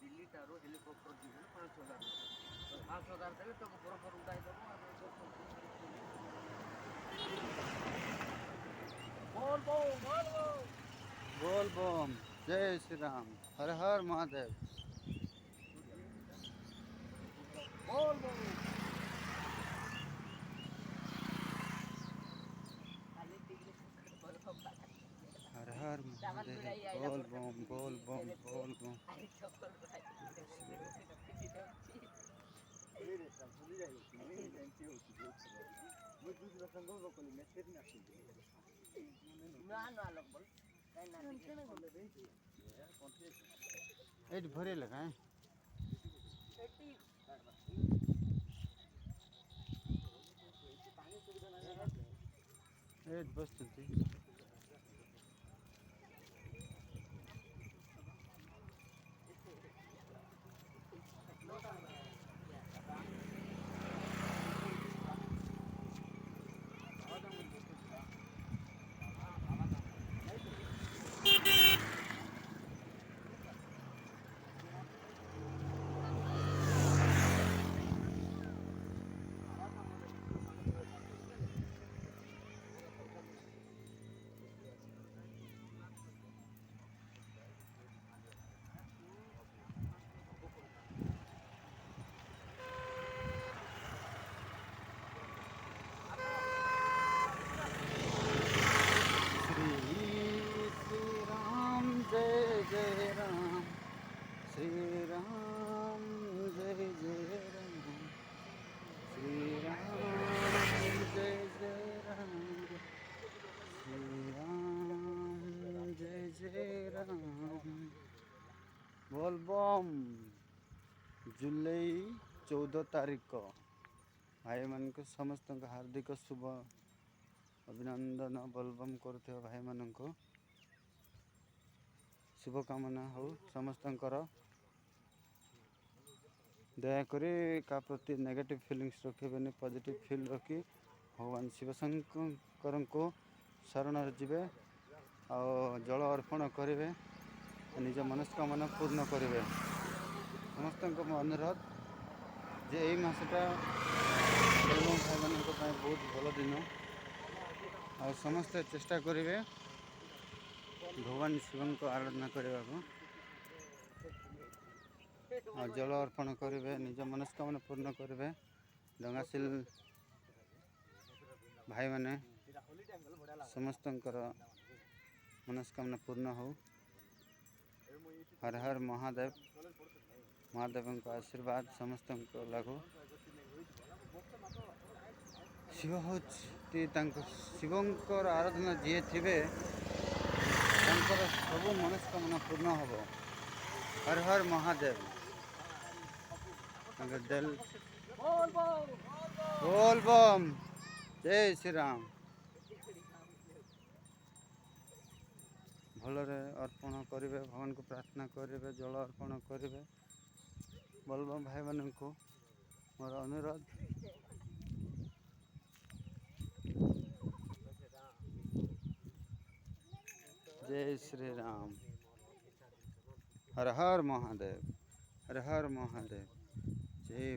Delhi टारू helicopter दीजिए 5,000 तो 5,000 देवे तो बरोबर उड़ाई देबो बोल बोल बोल बोल बम। जय श्री राम। हर हर महादेव। बोल बोल हर हर महादेव। बोल बम बोल बम बोल बम। ଏଇଠି ଭରିଲେ କାଇଁ ଏଇଠି ବସିଛନ୍ତି। श्री राम जय जय राम। श्री राम जय जय राम। श्री राम जय जय राम। श्री राम जय जय राम। बोल बम। जुलाई 14 तारीख भाई मान समस्त हार्दिक शुभ अभिनंदन। बोलबम करुवा भाई मान शुभकामना हो समस्तंकर। दयाकोरी का प्रति नेगेटिव फीलिंग्स रखें, पॉजिटिव फील रखी भगवान शिवशंकर को शरण जीवे और जल अर्पण करेंगे, निज मनस्कामना पूर्ण करेंगे। समस्त अनुरोध जे यही मसटा भाई मान बहुत भल दिन और समस्ते चेष्टा करेंगे भगवान शिव को आराधना करने को और जल अर्पण करेंगे, निज मनस्कामना पूर्ण करेंगे। डंगाशील भाई माने समस्त मनस्कामना पूर्ण हो। हर हर महादेव। महादेव का आशीर्वाद समस्त को लागू। शिव हूँ शिवंकर आराधना जी थे सब मनस्कामना पूर्ण हम। हर हर महादेव। बोल बम। जय श्री राम। भलरे अर्पण करेंगे, भगवान को प्रार्थना करेंगे, जल अर्पण करेंगे। बोलबम भाई मान को मोर अनुरोध। जय श्री राम। हर हर महादेव। हर हर महादेव। जय